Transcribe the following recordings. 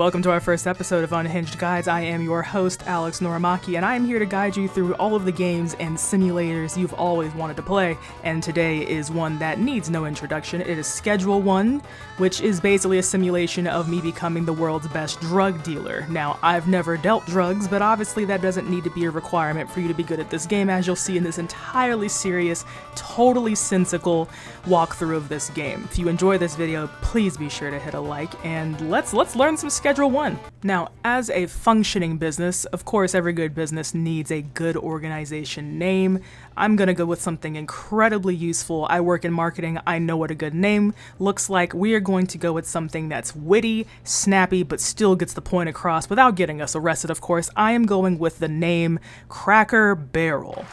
Welcome to our first episode of Unhinged Guides. I am your host, AlexNorimaki, and I am here to guide you through all of the games and simulators you've always wanted to play. And today is one that needs no introduction. It is Schedule 1, which is basically a simulation of me becoming the world's best drug dealer. Now, I've never dealt drugs, but obviously that doesn't need to be a requirement for you to be good at this game, as you'll see in this entirely serious, totally sensical walkthrough of this game. If you enjoy this video, please be sure to hit a like, and let's learn some Schedule 1. Now, as a functioning business, of course every good business needs a good organization name. I'm gonna go with something incredibly useful. I work in marketing, I know what a good name looks like. We are going to go with something that's witty, snappy, but still gets the point across without getting us arrested, of course. I am going with the name Cracker Barrel.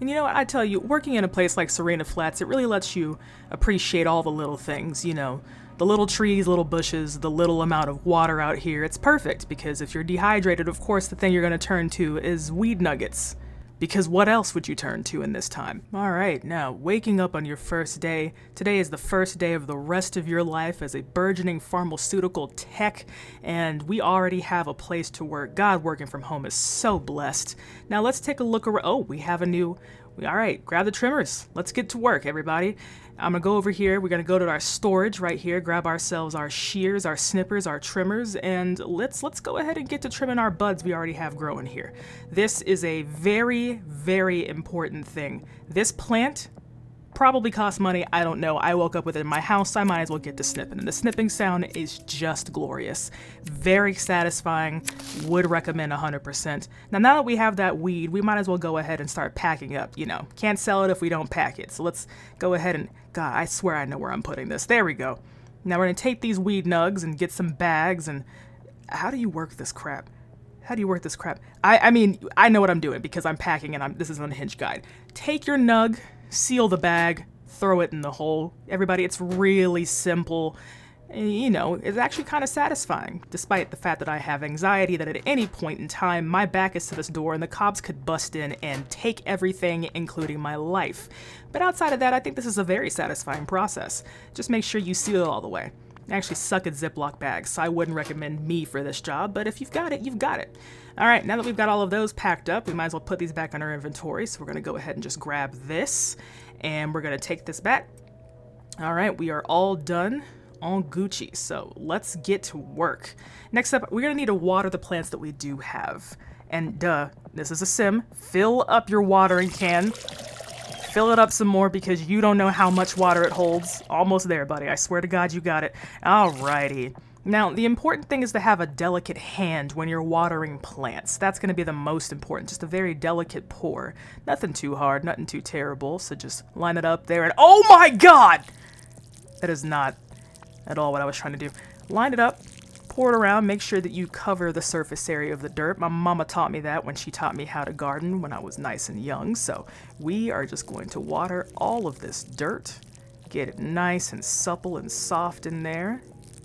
And you know what, I tell you, working in a place like Serena Flats, it really lets you appreciate all the little things, you know. The little trees, little bushes, the little amount of water out here. It's perfect because if you're dehydrated, of course, the thing you're going to turn to is weed nuggets. Because what else would you turn to in this time? Alright, now, waking up on your first day. Today is the first day of the rest of your life as a burgeoning pharmaceutical tech, and we already have a place to work. God, working from home is so blessed. Now let's take a look around. Oh, we have a new... Alright, grab the trimmers. Let's get to work, everybody. I'm gonna go over here. We're gonna go to our storage right here, grab ourselves our shears, our snippers, our trimmers, and let's go ahead and get to trimming our buds we already have growing here. This is a very, very important thing. This plant probably costs money, I don't know. I woke up with it in my house, I might as well get to snipping. And the snipping sound is just glorious. Very satisfying, would recommend 100%. Now that we have that weed, we might as well go ahead and start packing up, you know. Can't sell it if we don't pack it. So let's go ahead and, God, I swear I know where I'm putting this. There we go. Now we're gonna take these weed nugs and get some bags and, how do you work this crap? How do you work this crap? I mean, I know what I'm doing because I'm packing and this is an Unhinged guide. Take your nug, seal the bag, throw it in the hole. Everybody, it's really simple. You know, it's actually kind of satisfying, despite the fact that I have anxiety that at any point in time, my back is to this door and the cops could bust in and take everything, including my life. But outside of that, I think this is a very satisfying process. Just make sure you seal it all the way. I actually suck at Ziploc bags, so I wouldn't recommend me for this job, but if you've got it, you've got it. Alright, now that we've got all of those packed up, we might as well put these back on our inventory, so we're going to go ahead and just grab this, and we're going to take this back. Alright, we are all done, all Gucci, so let's get to work. Next up, we're going to need to water the plants that we do have. And this is a sim, fill up your watering can. Fill it up some more because you don't know how much water it holds. Almost there, buddy. I swear to God you got it. Alrighty. Now, the important thing is to have a delicate hand when you're watering plants. That's going to be the most important. Just a very delicate pour. Nothing too hard, nothing too terrible. So just line it up there and... Oh my God! That is not at all what I was trying to do. Line it up. Pour it around, make sure that you cover the surface area of the dirt. My mama taught me that when she taught me how to garden when I was nice and young. So we are just going to water all of this dirt, get it nice and supple and soft in there.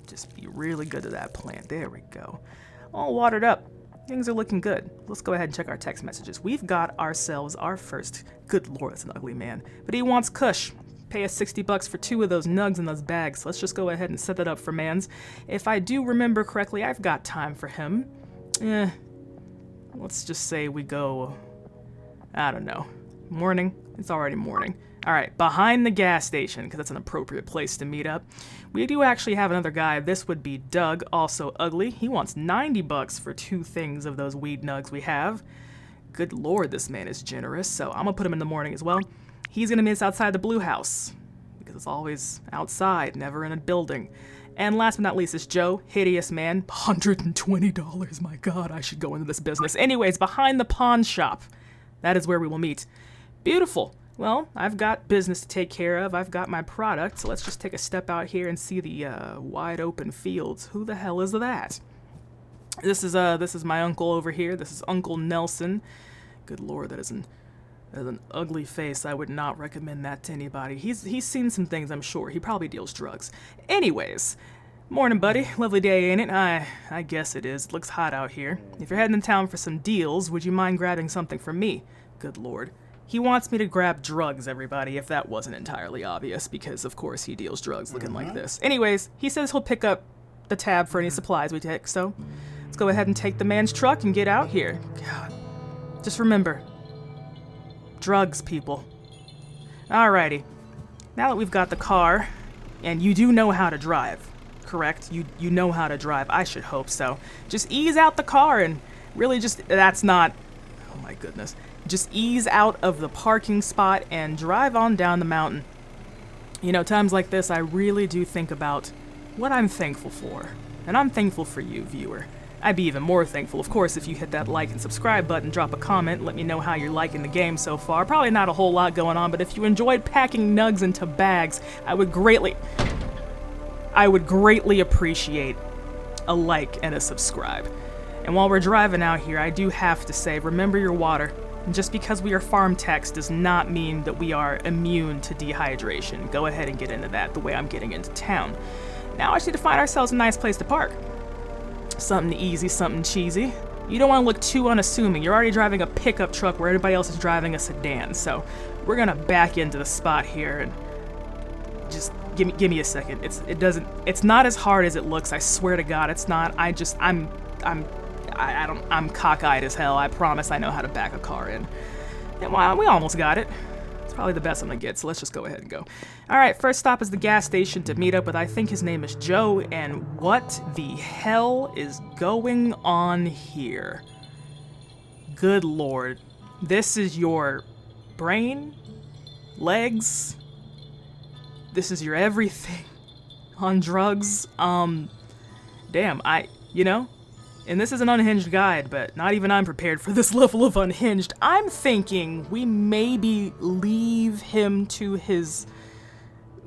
Just be really good to that plant. There we go. All watered up. Things are looking good. Let's go ahead and check our text messages. We've got ourselves our first, good Lord, that's an ugly man, but he wants Kush. Pay us $60 for 2 of those nugs in those bags. Let's just go ahead and set that up for mans. If I do remember correctly, I've got time for him. Let's just say we go, I don't know, morning? It's already morning. Alright, behind the gas station, because that's an appropriate place to meet up. We do actually have another guy. This would be Doug, also ugly. He wants $90 for 2 things of those weed nugs we have. Good Lord, this man is generous, so I'm gonna put him in the morning as well. He's gonna miss outside the blue house, because it's always outside, never in a building. And last but not least is Joe, hideous man, $120, my God, I should go into this business. Anyways, behind the pawn shop, that is where we will meet. Beautiful. Well, I've got business to take care of, I've got my product, so let's just take a step out here and see the wide open fields. Who the hell is that? This is my uncle over here, this is Uncle Nelson. Good Lord, that is an ugly face. I would not recommend that to anybody. He's seen some things, I'm sure. He probably deals drugs. Anyways, morning, buddy. Lovely day, ain't it? I guess it is. It looks hot out here. If you're heading to town for some deals, would you mind grabbing something from me? Good Lord. He wants me to grab drugs, everybody, if that wasn't entirely obvious, because of course he deals drugs looking like this. Anyways, he says he'll pick up the tab for any supplies we take, so let's go ahead and take the man's truck and get out here. God. Just remember, drugs, people. Alrighty. Now that we've got the car, and you do know how to drive, correct? You know how to drive. I should hope so. Just ease out the car and really just, that's not, oh my goodness. Just ease out of the parking spot and drive on down the mountain. You know, times like this, I really do think about what I'm thankful for. And I'm thankful for you, viewer. I'd be even more thankful, of course, if you hit that like and subscribe button, drop a comment, let me know how you're liking the game so far. Probably not a whole lot going on, but if you enjoyed packing nugs into bags, I would greatly appreciate a like and a subscribe. And while we're driving out here, I do have to say, remember your water. And just because we are farm techs does not mean that we are immune to dehydration. Go ahead and get into that the way I'm getting into town. Now I just need to find ourselves a nice place to park. Something easy, something cheesy. You don't want to look too unassuming. You're already driving a pickup truck where everybody else is driving a sedan. So we're gonna back into the spot here and just give me a second. It's not as hard as it looks. I swear to God, it's not. I'm cockeyed as hell. I promise I know how to back a car in. And well, we almost got it. It's probably the best I'm gonna get, so let's just go ahead and go. Alright, first stop is the gas station to meet up with, I think his name is Joe, and what the hell is going on here? Good lord. This is your brain? Legs? This is your everything on drugs? Damn, and this is an unhinged guide, but not even I'm prepared for this level of unhinged. I'm thinking we maybe leave him to his...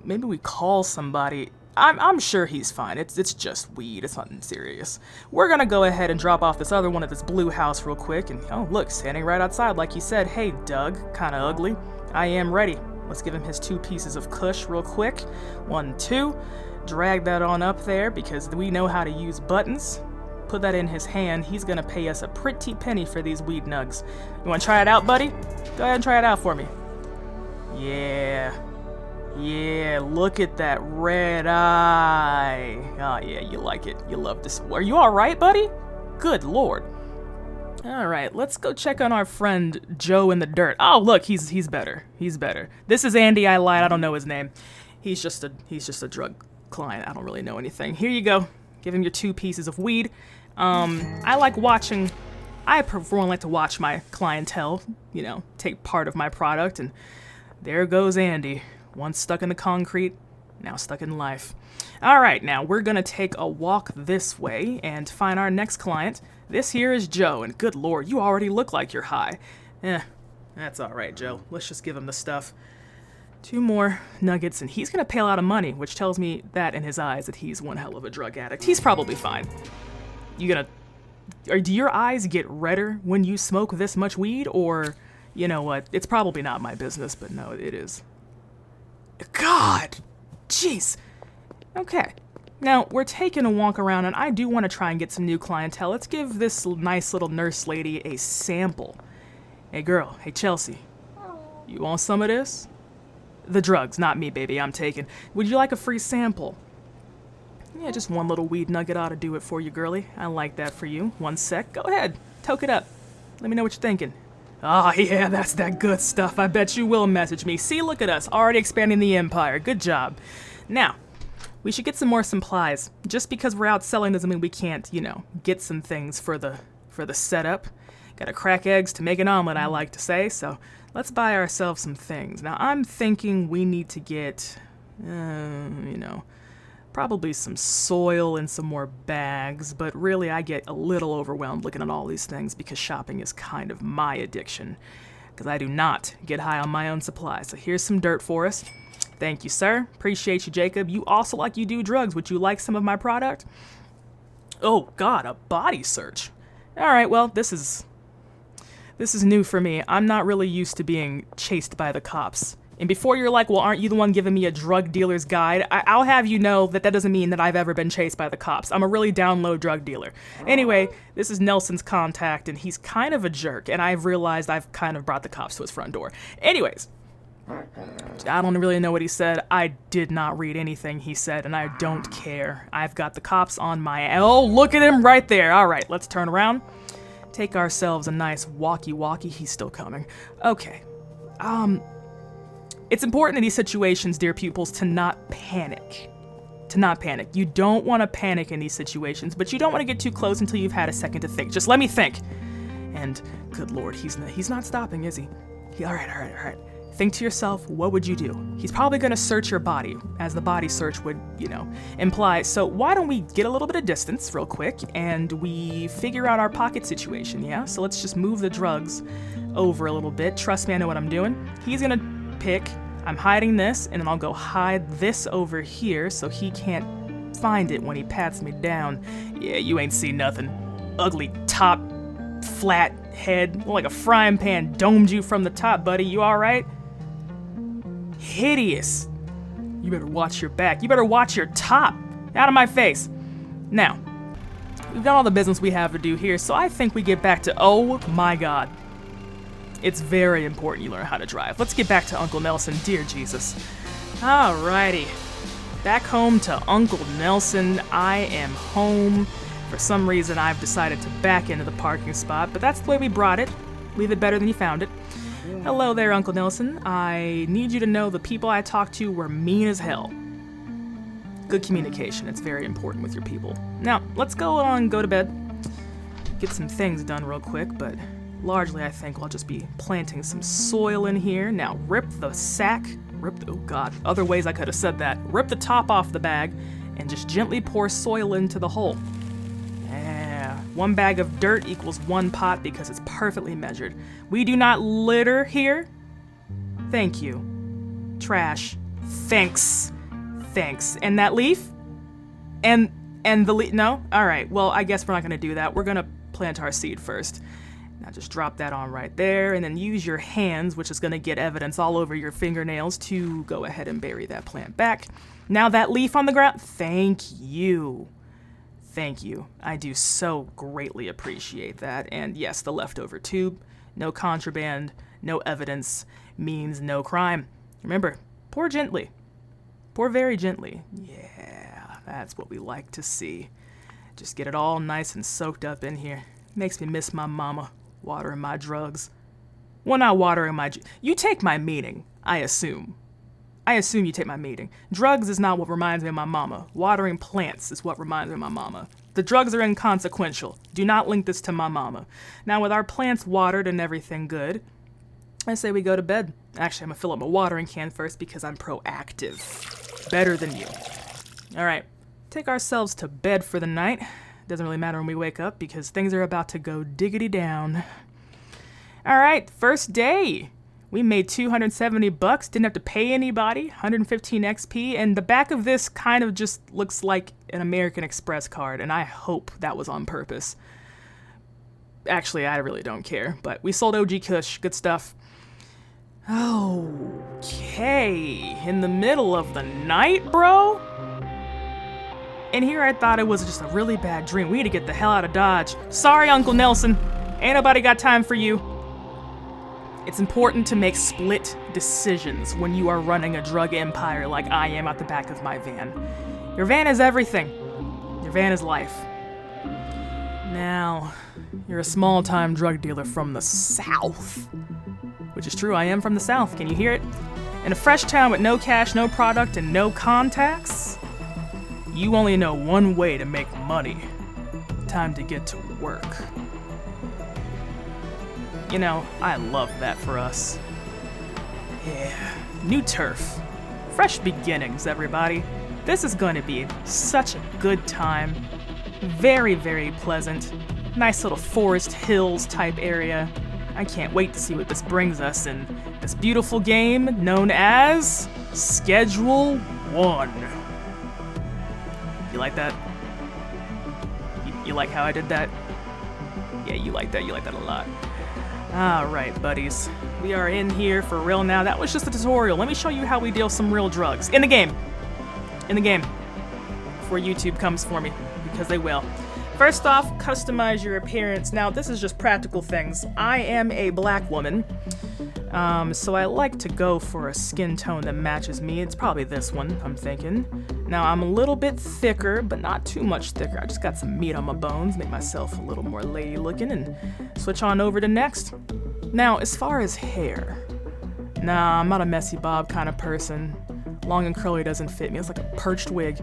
Maybe we call somebody. I'm sure he's fine. It's just weed. It's nothing serious. We're gonna go ahead and drop off this other one at this blue house real quick. And oh, look, standing right outside like he said. Hey, Doug. Kinda ugly. I am ready. Let's give him his 2 pieces of kush real quick. 1, 2. Drag that on up there because we know how to use buttons. Put that in his hand. He's gonna pay us a pretty penny for these weed nugs. You wanna try it out, buddy? Go ahead and try it out for me. Yeah, look at that red eye. Oh yeah, you like it. You love this. Are you alright, buddy? Good lord. Alright, let's go check on our friend Joe in the dirt. Oh look, he's better. He's better. This is Andy, I lied, I don't know his name. He's just a drug client. I don't really know anything. Here you go. Give him your 2 pieces of weed. I for one like to watch my clientele, take part of my product, and there goes Andy. Once stuck in the concrete, now stuck in life. Alright, now we're gonna take a walk this way and find our next client. This here is Joe, and good lord, you already look like you're high. That's alright, Joe. Let's just give him the stuff. 2 more nuggets, and he's gonna pay a lot of money, which tells me that in his eyes that he's one hell of a drug addict. He's probably fine. Do your eyes get redder when you smoke this much weed, or, you know what, it's probably not my business, but no, it is. God! Jeez! Okay. Now, we're taking a walk around, and I do want to try and get some new clientele. Let's give this nice little nurse lady a sample. Hey girl, hey Chelsea. You want some of this? The drugs, not me, baby, I'm taking. Would you like a free sample? Yeah, just 1 little weed nugget ought to do it for you, girly. I like that for you. 1 sec. Go ahead. Toke it up. Let me know what you're thinking. Oh, yeah, that's that good stuff. I bet you will message me. See, look at us. Already expanding the empire. Good job. Now, we should get some more supplies. Just because we're out selling doesn't mean we can't, get some things for the setup. Gotta crack eggs to make an omelet, I like to say, so let's buy ourselves some things. Now, I'm thinking we need to get, probably some soil and some more bags, but really I get a little overwhelmed looking at all these things because shopping is kind of my addiction, because I do not get high on my own supply. So here's some dirt for us. Thank you, sir. Appreciate you, Jacob. You also like you do drugs. Would you like some of my product? Oh, God, a body search. All right, well, this is new for me. I'm not really used to being chased by the cops. And before you're like, well, aren't you the one giving me a drug dealer's guide? I'll have you know that doesn't mean that I've ever been chased by the cops. I'm a really down-low drug dealer. Anyway, this is Nelson's contact, and he's kind of a jerk, and I've realized I've kind of brought the cops to his front door. Anyways, I don't really know what he said. I did not read anything he said, and I don't care. I've got the cops on my... Oh, look at him right there. All right, let's turn around. Take ourselves a nice walkie-walkie. He's still coming. Okay. It's important in these situations, dear pupils, to not panic. To not panic. You don't want to panic in these situations, but you don't want to get too close until you've had a second to think. Just let me think. And, good Lord, he's not stopping, is he? All right. Think to yourself, what would you do? He's probably going to search your body, as the body search would, imply. So why don't we get a little bit of distance real quick, and we figure out our pocket situation, yeah? So let's just move the drugs over a little bit. Trust me, I know what I'm doing. He's going to pick, I'm hiding this, and then I'll go hide this over here so he can't find it when he pats me down. Yeah, you ain't seen nothing. Ugly top, flat head, like a frying pan domed you from the top, buddy. You all right? Hideous. You better watch your back. You better watch your top. Out of my face. Now, we've done all the business we have to do here, so I think we get back to, oh my God. It's very important you learn how to drive. Let's get back to Uncle Nelson, dear Jesus. Alrighty. Back home to Uncle Nelson. I am home. For some reason, I've decided to back into the parking spot, but that's the way we brought it. Leave it better than you found it. Hello there, Uncle Nelson. I need you to know the people I talked to were mean as hell. Good communication. It's very important with your people. Now, let's go to bed. Get some things done real quick, but largely I think I'll just be planting some soil in here. Now, rip the sack. Oh God, other ways I could have said that. Rip the top off the bag and just gently pour soil into the hole. Yeah, 1 bag of dirt equals 1 pot because it's perfectly measured. We do not litter here. Thank you. Trash. Thanks. And that leaf? And the leaf? No? Alright, well, I guess we're not gonna do that. We're gonna plant our seed first. Now just drop that on right there, and then use your hands, which is gonna get evidence all over your fingernails, to go ahead and bury that plant back. Now that leaf on the ground, thank you. Thank you. I do so greatly appreciate that. And yes, the leftover tube, no contraband, no evidence, means no crime. Remember, pour gently. Pour very gently. Yeah, that's what we like to see. Just get it all nice and soaked up in here. Makes me miss my mama, watering my drugs. Well, not watering my... You take my meaning, I assume. I assume you take my meaning. Drugs is not what reminds me of my mama. Watering plants is what reminds me of my mama. The drugs are inconsequential. Do not link this to my mama. Now, with our plants watered and everything good, I say we go to bed. Actually, I'm gonna fill up my watering can first because I'm proactive. Better than you. All right, take ourselves to bed for the night. Doesn't really matter when we wake up because things are about to go diggity down. All right, first day. We made $270, didn't have to pay anybody, 115 XP, and the back of this kind of just looks like an American Express card, and I hope that was on purpose. Actually, I really don't care, but we sold OG Kush, good stuff. Okay, in the middle of the night, bro? And here I thought it was just a really bad dream. We need to get the hell out of Dodge. Sorry, Uncle Nelson, ain't nobody got time for you. It's important to make split decisions when you are running a drug empire like I am at the back of my van. Your van is everything. Your van is life. Now, you're a small-time drug dealer from the South. Which is true, I am from the South. Can you hear it? In a fresh town with no cash, no product, and no contacts, you only know one way to make money. Time to get to work. You know, I love that for us. Yeah, new turf. Fresh beginnings, everybody. This is going to be such a good time. Very, very pleasant. Nice little forest hills type area. I can't wait to see what this brings us in this beautiful game known as Schedule 1. You like that? You like how I did that? Yeah, you like that. You like that a lot. Alright, buddies. We are in here for real now. That was just a tutorial. Let me show you how we deal some real drugs. In the game. Before YouTube comes for me. Because they will. First off, customize your appearance. Now, this is just practical things. I am a black woman. So I like to go for a skin tone that matches me. It's probably this one, I'm thinking. Now, I'm a little bit thicker, but not too much thicker. I just got some meat on my bones, make myself a little more lady looking, and switch on over to next. Now, as far as hair, nah, I'm not a messy bob kind of person. Long and curly doesn't fit me. It's like a perched wig.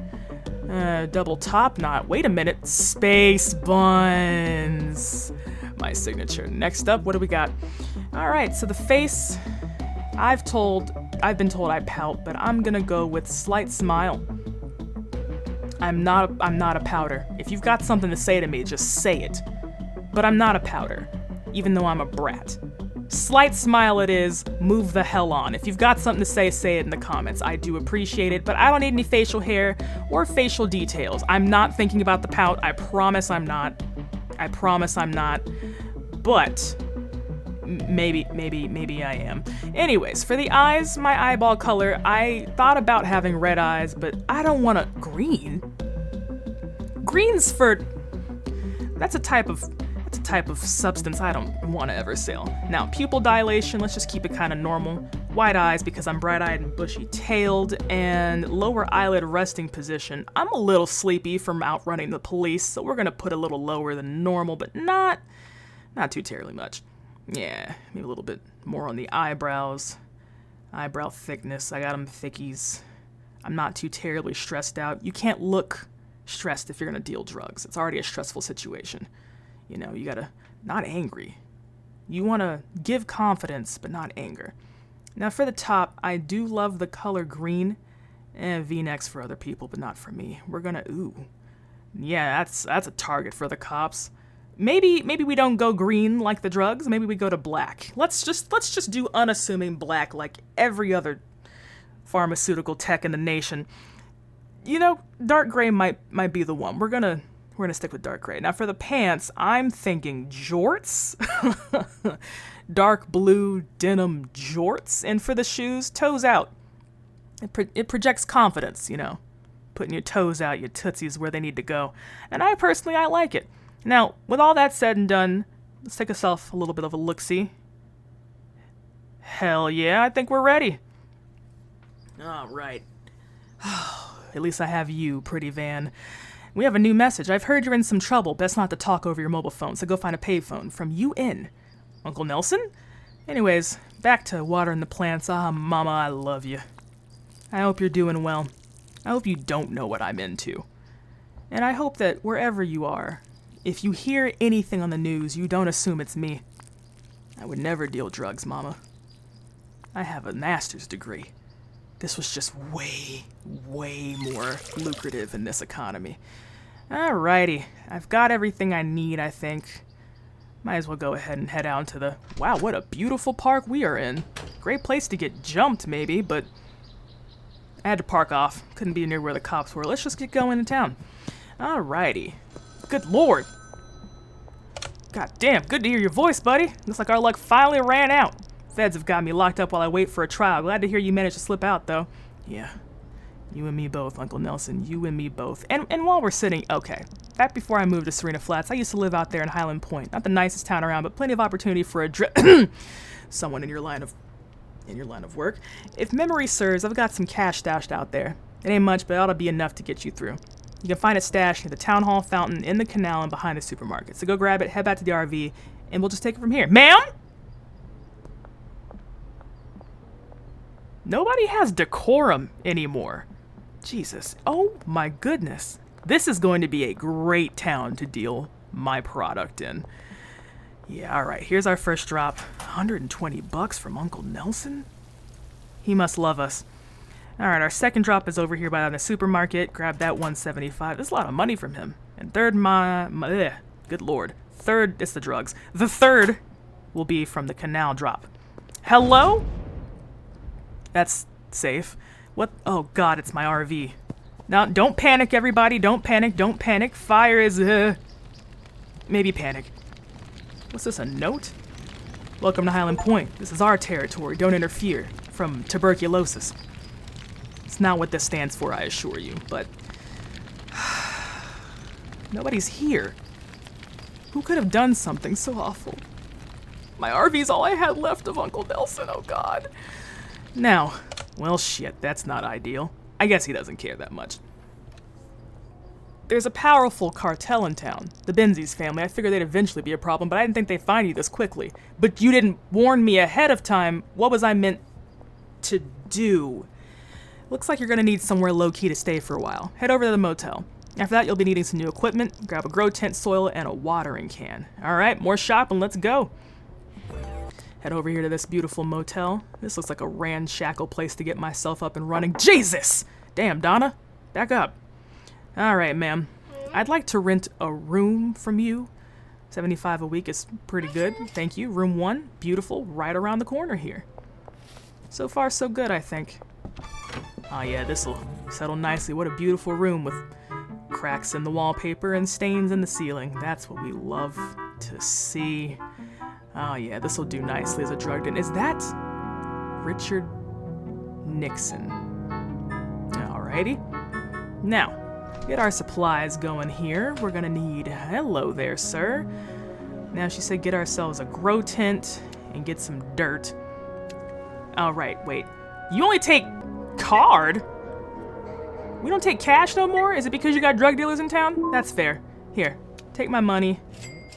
Double top knot. Wait a minute. Space buns. My signature. Next up, what do we got? All right, so the face, I've been told I pout, but I'm gonna go with slight smile. I'm not a pouter. If you've got something to say to me, just say it. But I'm not a pouter, even though I'm a brat. Slight smile it is, move the hell on. If you've got something to say it in the comments. I do appreciate it, but I don't need any facial hair or facial details. I'm not thinking about the pout. I promise I'm not. I promise I'm not. But maybe I am. Anyways, for the eyes, my eyeball color, I thought about having red eyes, but I don't want to green. Green's for that's a type of substance I don't want to ever sell. Now, pupil dilation, let's just keep it kind of normal. White eyes because I'm bright-eyed and bushy-tailed, and lower eyelid resting position. I'm a little sleepy from outrunning the police, so we're gonna put a little lower than normal, but not too terribly much. Yeah, maybe a little bit more on the eyebrows. Eyebrow thickness, I got them thickies. I'm not too terribly stressed out. You can't look stressed if you're gonna deal drugs. It's already a stressful situation. You know, you gotta, not angry. You wanna give confidence, but not anger. Now for the top, I do love the color green. V-necks for other people, but not for me. We're gonna, ooh. Yeah, that's a target for the cops. Maybe we don't go green like the drugs. Maybe we go to black. Let's just do unassuming black like every other pharmaceutical tech in the nation. You know, dark gray might be the one. We're gonna stick with dark gray. Now for the pants, I'm thinking jorts. Dark blue denim jorts. And for the shoes, toes out. It projects confidence, you know. Putting your toes out, your tootsies where they need to go. And I like it. Now, with all that said and done, let's take ourselves a little bit of a look-see. Hell yeah, I think we're ready. All right. At least I have you, pretty van. We have a new message. I've heard you're in some trouble. Best not to talk over your mobile phone, so go find a payphone. From UN. Uncle Nelson? Anyways, back to watering the plants. Ah, mama, I love you. I hope you're doing well. I hope you don't know what I'm into. And I hope that wherever you are, if you hear anything on the news, you don't assume it's me. I would never deal drugs, mama. I have a master's degree. This was just way more lucrative in this economy. Alrighty, I've got everything I need, I think. Might as well go ahead and head out into the... Wow, what a beautiful park we are in. Great place to get jumped, maybe, but I had to park off. Couldn't be near where the cops were. Let's just get going to town. Alrighty. Good lord. God damn, good to hear your voice, buddy. Looks like our luck finally ran out. Feds have got me locked up while I wait for a trial. Glad to hear you managed to slip out, though. Yeah. You and me both, Uncle Nelson. You and me both. And while we're sitting... Okay. Back before I moved to Serena Flats, I used to live out there in Highland Point. Not the nicest town around, but plenty of opportunity for a someone in your line of work. If memory serves, I've got some cash stashed out there. It ain't much, but it ought to be enough to get you through. You can find it stashed near the town hall fountain, in the canal, and behind the supermarket. So go grab it, head back to the RV, and we'll just take it from here. Ma'am? Nobody has decorum anymore. Jesus. Oh my goodness. This is going to be a great town to deal my product in. Yeah, alright. Here's our first drop. $120 from Uncle Nelson? He must love us. Alright, our second drop is over here by the supermarket. Grab that $175. That's a lot of money from him. And third, good lord. Third, it's the drugs. The third will be from the canal drop. Hello? That's safe. What? Oh god, it's my RV. Now, don't panic, everybody. Don't panic. Fire is, maybe panic. What's this, a note? Welcome to Highland Point. This is our territory. Don't interfere. From tuberculosis. It's not what this stands for, I assure you, but... Nobody's here. Who could have done something so awful? My RV's all I had left of Uncle Nelson, oh god. Now, well shit, that's not ideal. I guess he doesn't care that much. There's a powerful cartel in town, the Benzies family. I figured they'd eventually be a problem, but I didn't think they'd find you this quickly. But you didn't warn me ahead of time. What was I meant to do? Looks like you're gonna need somewhere low-key to stay for a while. Head over to the motel. After that, you'll be needing some new equipment. Grab a grow tent, soil, and a watering can. Alright, more shopping, let's go. Head over here to this beautiful motel. This looks like a ramshackle place to get myself up and running. Jesus! Damn, Donna. Back up. Alright, ma'am. I'd like to rent a room from you. $75 a week is pretty good. Thank you. Room 1, beautiful, right around the corner here. So far, so good, I think. Oh yeah, this'll settle nicely. What a beautiful room with cracks in the wallpaper and stains in the ceiling. That's what we love to see. Oh yeah, this'll do nicely as a drug den. Is that Richard Nixon? Alrighty. Now, get our supplies going here. We're gonna need... Hello there, sir. Now, she said get ourselves a grow tent and get some dirt. Alright, wait. You only take card? We don't take cash no more? Is it because you got drug dealers in town? That's fair. Here, take my money.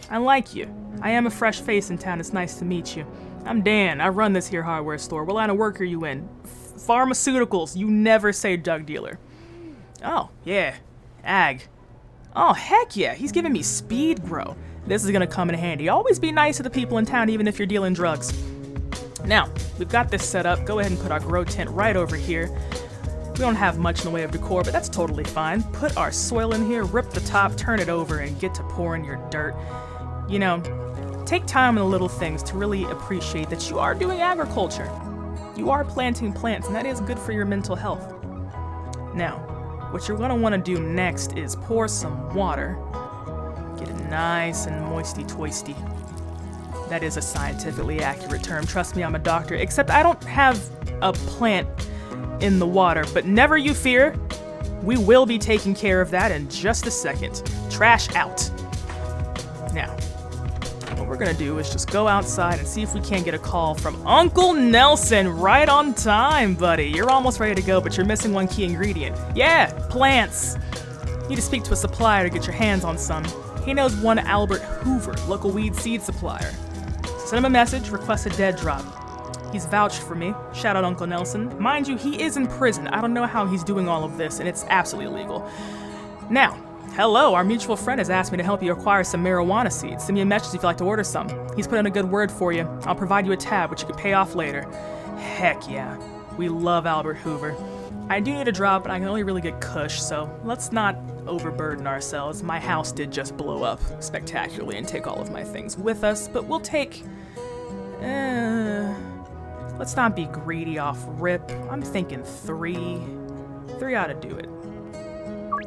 I like you. I am a fresh face in town. It's nice to meet you. I'm Dan. I run this here hardware store. What line of work are you in? Pharmaceuticals. You never say drug dealer. Oh, yeah. Ag. Oh, heck yeah. He's giving me speed grow. This is gonna come in handy. Always be nice to the people in town, even if you're dealing drugs. Now, we've got this set up. Go ahead and put our grow tent right over here. We don't have much in the way of decor, but that's totally fine. Put our soil in here, rip the top, turn it over, and get to pouring your dirt. You know, take time in the little things to really appreciate that you are doing agriculture. You are planting plants, and that is good for your mental health. Now, what you're gonna wanna do next is pour some water. Get it nice and moisty-toisty. That is a scientifically accurate term. Trust me, I'm a doctor. Except I don't have a plant in the water, but never you fear. We will be taking care of that in just a second. Trash out. Now, what we're gonna do is just go outside and see if we can't get a call from Uncle Nelson right on time, buddy. You're almost ready to go, but you're missing one key ingredient. Yeah, plants. You need to speak to a supplier to get your hands on some. He knows one Albert Hoover, local weed seed supplier. Send him a message, request a dead drop. He's vouched for me. Shout out Uncle Nelson. Mind you, he is in prison. I don't know how he's doing all of this, and it's absolutely illegal. Now, hello, our mutual friend has asked me to help you acquire some marijuana seeds. Send me a message if you'd like to order some. He's put in a good word for you. I'll provide you a tab, which you can pay off later. Heck yeah. We love Albert Hoover. I do need a drop, but I can only really get kush, so let's not overburden ourselves. My house did just blow up spectacularly and take all of my things with us, but we'll take... let's not be greedy off rip. I'm thinking 3. 3 ought to do it.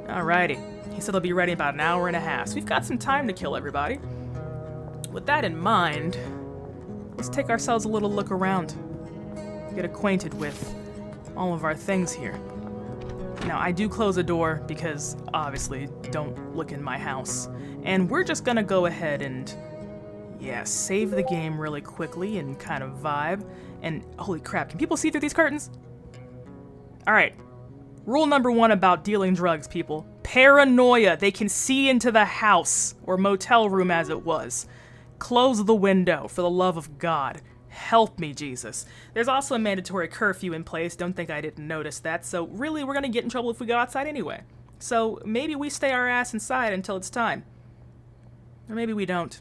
Alrighty. He said they'll be ready in about an hour and a half, so we've got some time to kill everybody. With that in mind, let's take ourselves a little look around. Get acquainted with all of our things here. Now, I do close a door because, obviously, don't look in my house. And we're just gonna go ahead and, yeah, save the game really quickly and kind of vibe. And, holy crap, can people see through these curtains? Alright. Rule number 1 about dealing drugs, people. Paranoia. They can see into the house, or motel room as it was. Close the window, for the love of God. Help me, Jesus. There's also a mandatory curfew in place. Don't think I didn't notice that. So really, we're gonna get in trouble if we go outside anyway. So maybe we stay our ass inside until it's time. Or maybe we don't.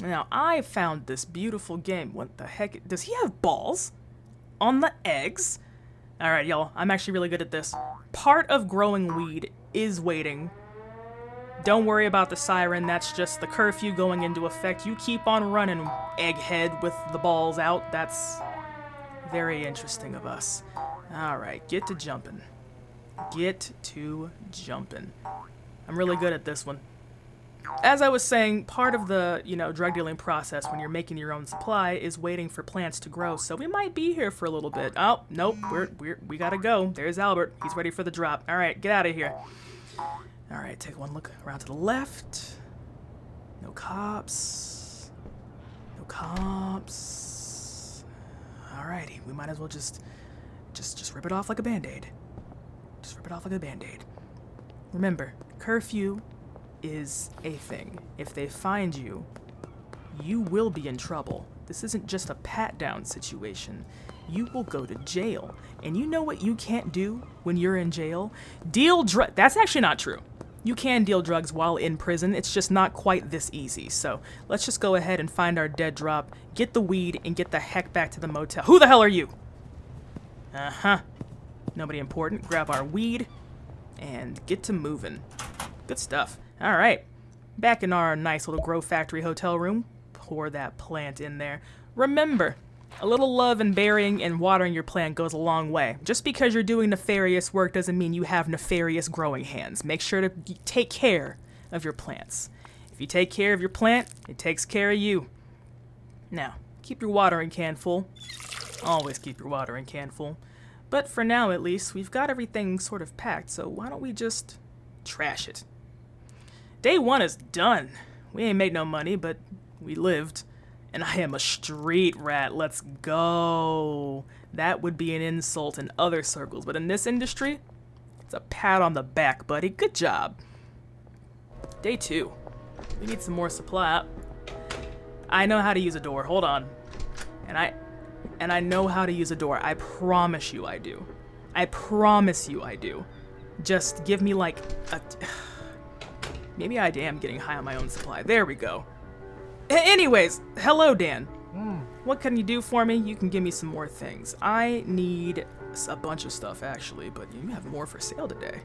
Now, I found this beautiful game. What the heck? Does he have balls on the eggs? Alright, y'all. I'm actually really good at this. Part of growing weed is waiting. Don't worry about the siren, that's just the curfew going into effect. You keep on running, egghead with the balls out. That's very interesting of us. Alright, get to jumping. Get to jumping. I'm really good at this one. As I was saying, part of the, drug dealing process when you're making your own supply is waiting for plants to grow, so we might be here for a little bit. Oh, nope, we gotta go. There's Albert. He's ready for the drop. Alright, get out of here. Alright, take one look around to the left. No cops. No cops. Alrighty, we might as well just rip it off like a band-aid. Just rip it off like a band-aid. Remember, curfew is a thing. If they find you, you will be in trouble. This isn't just a pat-down situation. You will go to jail. And you know what you can't do when you're in jail? Deal drugs. That's actually not true. You can deal drugs while in prison. It's just not quite this easy. So let's just go ahead and find our dead drop, get the weed, and get the heck back to the motel. Who the hell are you? Uh-huh. Nobody important. Grab our weed and get to moving. Good stuff. All right. Back in our nice little Grow Factory hotel room. Pour that plant in there. Remember, a little love and burying and watering your plant goes a long way. Just because you're doing nefarious work doesn't mean you have nefarious growing hands. Make sure to take care of your plants. If you take care of your plant, it takes care of you. Now, keep your watering can full. Always keep your watering can full. But for now, at least, we've got everything sort of packed, so why don't we just trash it? Day 1 is done. We ain't made no money, but we lived. And I am a street rat. Let's go. That would be an insult in other circles, but in this industry, it's a pat on the back, buddy. Good job. Day 2. We need some more supply. I know how to use a door. Hold on. And I know how to use a door. I promise you I do. I promise you I do. Just give me like a... Maybe I am getting high on my own supply. There we go. Anyways, hello, Dan. What can you do for me? You can give me some more things. I need a bunch of stuff, actually, but you have more for sale today.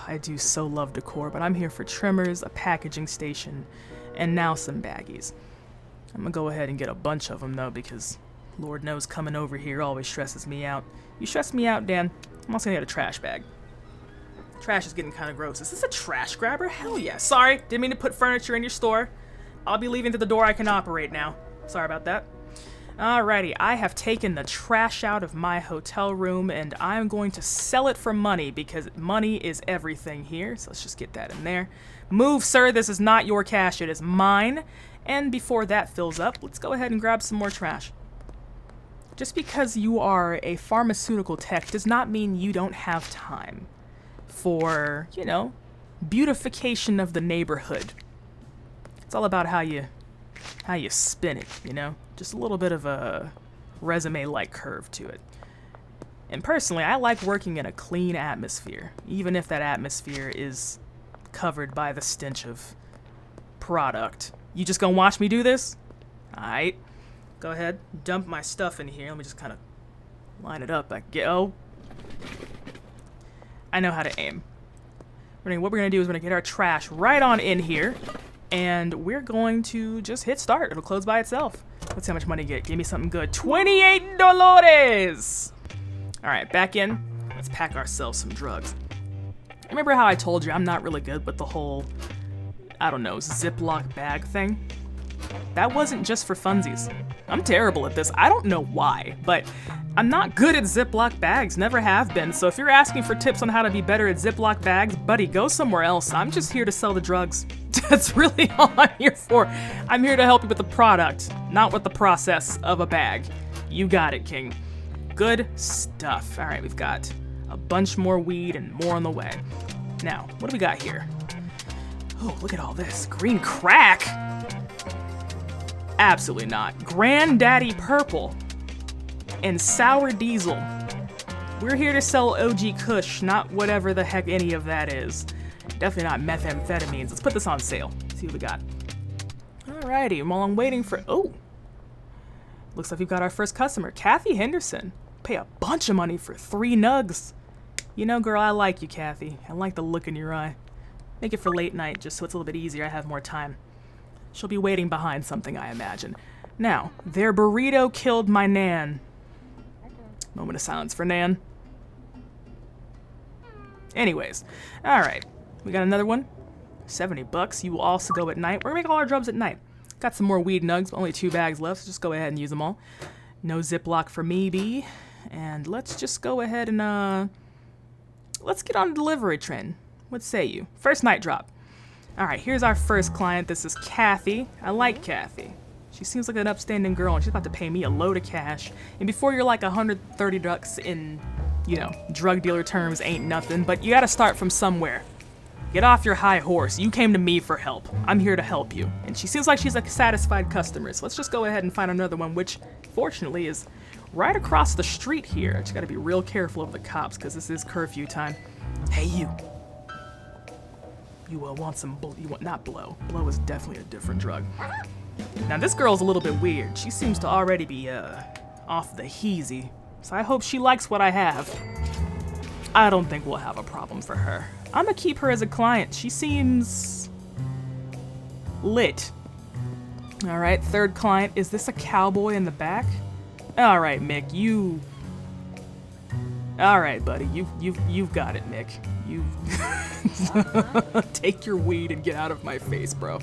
I do so love decor, but I'm here for trimmers, a packaging station, and now some baggies. I'm gonna go ahead and get a bunch of them, though, because Lord knows coming over here always stresses me out. You stress me out, Dan. I'm also gonna get a trash bag. Trash is getting kind of gross. Is this a trash grabber? Hell yeah. Sorry, didn't mean to put furniture in your store. I'll be leaving through the door I can operate now. Sorry about that. Alrighty, I have taken the trash out of my hotel room and I'm going to sell it for money because money is everything here. So let's just get that in there. Move, sir. This is not your cash. It is mine. And before that fills up, let's go ahead and grab some more trash. Just because you are a pharmaceutical tech does not mean you don't have time for, you know, beautification of the neighborhood. It's all about how you spin it, you know? Just a little bit of a resume-like curve to it. And personally, I like working in a clean atmosphere, even if that atmosphere is covered by the stench of product. You just gonna watch me do this? Alright. Go ahead, dump my stuff in here. Let me just kind of line it up. I know how to aim. What we're gonna do is we're gonna get our trash right on in here. And we're going to just hit start. It'll close by itself. Let's see how much money you get. Give me something good. $28! Alright, back in. Let's pack ourselves some drugs. Remember how I told you I'm not really good with the whole, I don't know, Ziploc bag thing? That wasn't just for funsies. I'm terrible at this. I don't know why, but I'm not good at Ziploc bags. Never have been. So if you're asking for tips on how to be better at Ziploc bags, buddy, go somewhere else. I'm just here to sell the drugs. That's really all I'm here for. I'm here to help you with the product, not with the process of a bag. You got it, King. Good stuff. All right, we've got a bunch more weed and more on the way. Now, what do we got here? Oh, look at all this. Green crack? Absolutely not. Granddaddy Purple and Sour Diesel. We're here to sell OG Kush, not whatever the heck any of that is. Definitely not methamphetamines. Let's put this on sale. See what we got. Alrighty, while I'm waiting for... Oh! Looks like we've got our first customer. Kathy Henderson. Pay a bunch of money for 3 nugs. You know, girl, I like you, Kathy. I like the look in your eye. Make it for late night, just so it's a little bit easier. I have more time. She'll be waiting behind something, I imagine. Now, their burrito killed my Nan. Moment of silence for Nan. Anyways, alright. We got another one. $70. You will also go at night. We're gonna make all our drugs at night. Got some more weed nugs, but only 2 bags left, so just go ahead and use them all. No Ziploc for me, B. And let's just go ahead and, let's get on a delivery train. What say you? First night drop. Alright, here's our first client. This is Kathy. I like Kathy. She seems like an upstanding girl, and she's about to pay me a load of cash. And before you're like 130 ducks in, you know, drug dealer terms ain't nothing, but you gotta start from somewhere. Get off your high horse. You came to me for help. I'm here to help you. And she seems like she's a satisfied customer, so let's just go ahead and find another one, which, fortunately, is right across the street here. I just gotta be real careful of the cops, because this is curfew time. Hey, you. You want some you want, not blow. Blow is definitely a different drug. Now this girl's a little bit weird. She seems to already be, off the heezy. So I hope she likes what I have. I don't think we'll have a problem for her. I'm gonna keep her as a client. She seems lit. Alright, third client. Is this a cowboy in the back? Alright, Mick, you... Alright, buddy, you've got it, Mick. You... Take your weed and get out of my face, bro.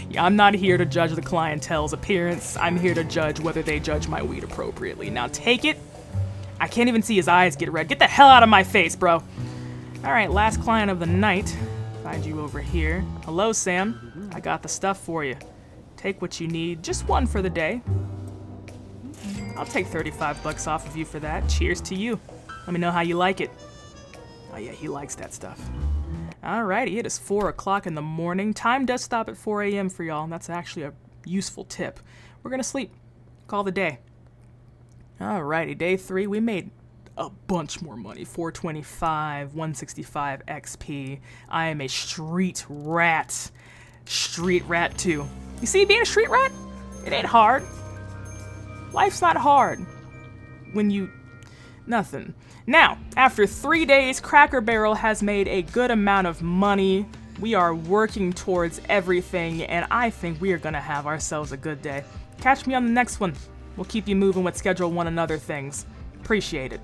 Yeah, I'm not here to judge the clientele's appearance. I'm here to judge whether they judge my weed appropriately. Now take it. I can't even see his eyes get red. Get the hell out of my face, bro. Alright, last client of the night. Find you over here. Hello, Sam. I got the stuff for you. Take what you need. Just one for the day. I'll take 35 bucks off of you for that. Cheers to you. Let me know how you like it. Oh yeah, he likes that stuff. Alrighty, it is 4 o'clock in the morning. Time does stop at 4 a.m. for y'all, and that's actually a useful tip. We're gonna sleep. Call the day. Alrighty, day 3, we made a bunch more money. 425, 165 XP. I am a street rat. Street rat too. You see, being a street rat? It ain't hard. Life's not hard. When you... Nothing. Now, after 3 days, Cracker Barrel has made a good amount of money. We are working towards everything, and I think we are gonna have ourselves a good day. Catch me on the next one. We'll keep you moving with Schedule One and other things. Appreciate it.